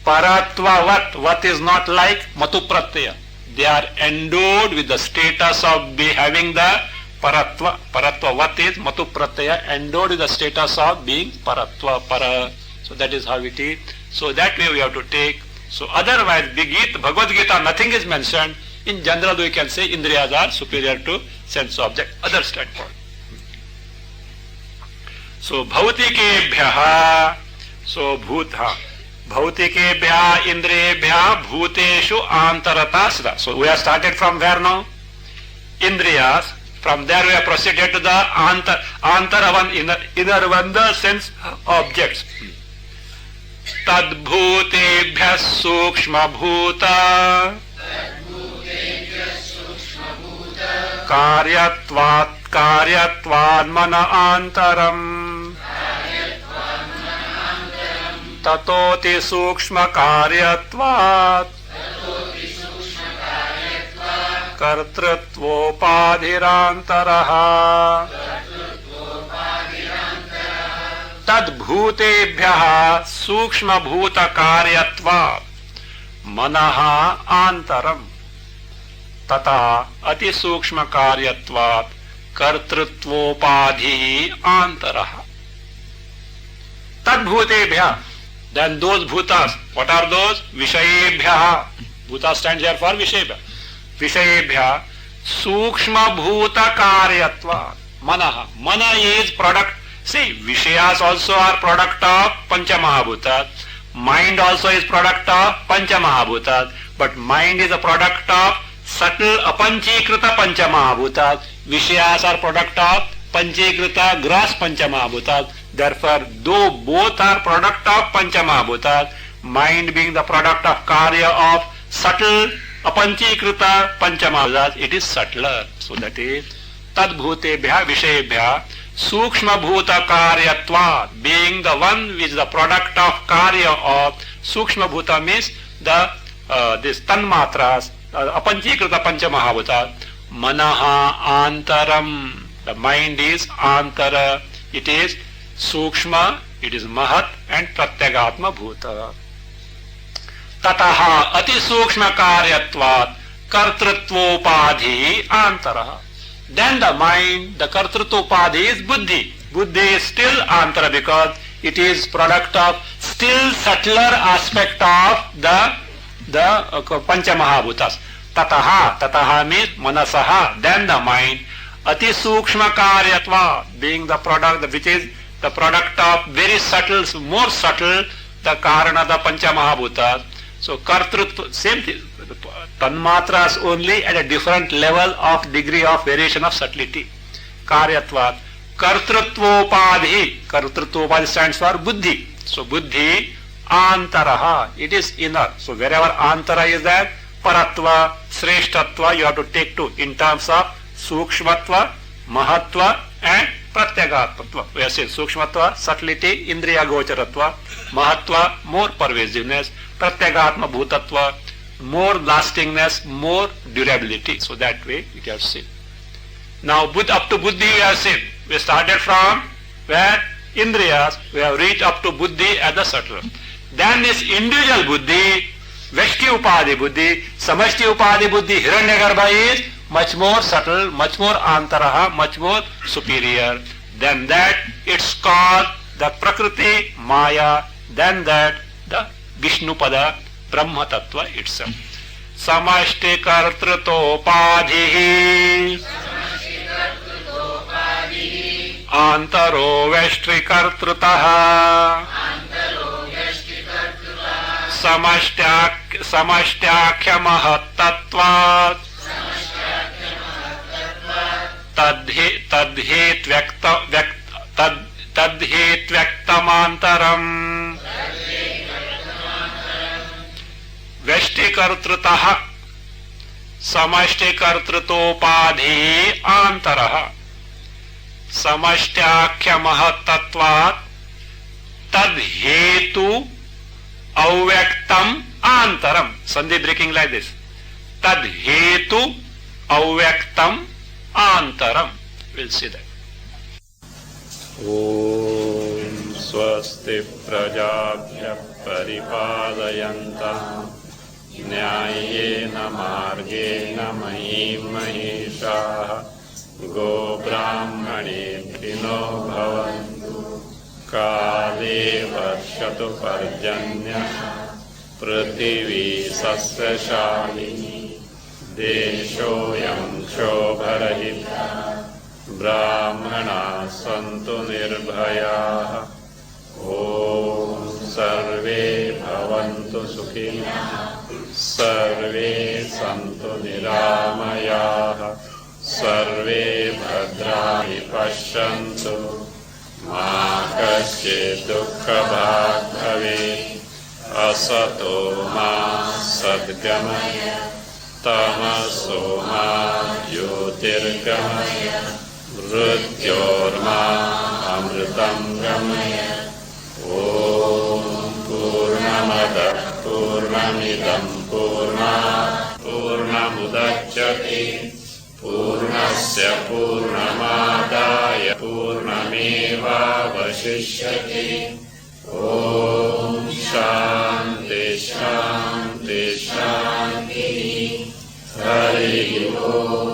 Speaker 2: Paratvavat, what is not like Matu Pratyaya. They are endowed with the status of having the Paratva. Paratva, what is Matu Pratyaya? Endowed with the status of being Paratva, Para. So that is how it is. So that way we have to take. So otherwise, Bhagavad Gita, nothing is mentioned. In general, we can say Indriyas are superior to sense object. Other standpoint. So Bhautikebhyaha, so Bhutha. Bhautikebhya Indriyebhya Bhuteshu Antarata Siddha. So we have started from where now? Indriyas. From there we have proceeded to the Antaravan, inner one, the sense objects. Tadbhutebhya Sukshma Bhuta Karyatvad Mana Antaram Tatoti Sukshma Karyatvat Kartrutvopadhirantaraha Tadbhutebhyaha Sukshma Bhuta Karyatvat Manaha Antaram Tata Ati Sukshma Karyatvat Kartrutvopadhi Antaraha. Tadbhutebhya. Then those bhutas, what are those? Vishayebhya. Bhuta stands here for Vishayebhya. Vishayebhya Sukshma Bhuta Karyatva. Manaha. Mana is product. See, Vishayas also are product of Panchamahabhutas. Mind also is product of Panchamahabhutas. But mind is a product of subtle apanchikrita Panchamahabhutas. Vishayas are product of Panchikrita gross Panchamahabhutas. Therefore, though both are product of Panchamahabhutas, mind being the product of Karya of subtle apanchikrita Panchamahabhutas, it is subtler. So that is Tadbhutebhya Vishayebhya Sukshma Bhuta Karyatva, being the one which is the product of Karya of Sukshma Bhuta, means the this Tanmatras, apanchikrita Panchamahabhutas. Manaha Antaram, the mind is Antara, it is Sukshma, it is Mahat and Pratyagatma Bhuta. Tataha Ati Sukshma Karyatvat Kartrutvopadhi Antara. Then the mind, the Kartrutvopadhi is Buddhi. Buddhi is still Antara because it is product of still subtler aspect of the Panchamahabhutas. Tataha means Manasaha, then the mind. Ati Sukshma Karyatva, being the product, which is the product of very subtle, more subtle, the Karana, the Panchamahabhutas. So Kartrutva, same thing, Tanmatras only at a different level of degree of variation of subtlety. Karyatva. Kartrutvopadhi. Kartrutvopadhi stands for Buddhi. So Buddhi, Antaraha, it is inner. So wherever Antara is there, Paratva, Sreshtatva, you have to take two in terms of Sukshmatva, Mahatva and Pratyagatmatva. We have said Sukshmatva, subtlety, Indriya Gocharatva, Mahatva, more pervasiveness, Pratyagatma Bhutatva, more lastingness, more durability. So that way we have seen. Now up to Buddhi we have seen. We started from where? Indriyas. We have reached up to Buddhi as the subtle. Then this individual Buddhi, Veshti Upadhi Buddhi, Samashti Upadhi Buddhi, Hiranyagarbha is much more subtle, much more Antaraha, much more superior. Than that, it's called the Prakriti, Maya, then that, the Vishnupada, Brahma Tattva itself. समष्टिकर्तृतोपाधिः आन्तरो वेष्ट्रिकर्तृतः समष्ट्याख्यमहत्तत्वात् तद्धेत्व्यक्तमान्तरम् व्यष्टिकर्तृतः समष्टिकर्तृतोपाधि आन्तरः समष्ट्याख्यमहत्तत्वात् तद्धेतु अव्यक्तम आंतरम. Sandhi breaking like this. Tadhetu avyaktam antaram. We'll see that.
Speaker 1: Om swasti prajabhya paripalayanta nyayena margena mahim maheshaha go brahmanebhino bhavantu काले वर्षतु पर्जन्य पृथिवी सस्यशालिनी देशोऽयं क्षोभरहितः ब्राह्मणाः सन्तु निर्भयाः ॐ सर्वे भवन्तु सुखिनः सर्वे सन्तु निरामयाः सर्वे भद्राणि पश्यन्तु मा कश्चित् दुःखभाग् भवेत् असतो मा सद्गमय तमसो मा ज्योतिर्गमय मृत्योर्मा अमृतं गमय ॐ पूर्णमदः पूर्णमिदं पूर्णात् पूर्णमुदच्यते पूर्णस्य पूर्णमादाय पूर्णमेवावशिष्यते ॐ शान्ति शान्ति शान्तिः हरिः ओम्.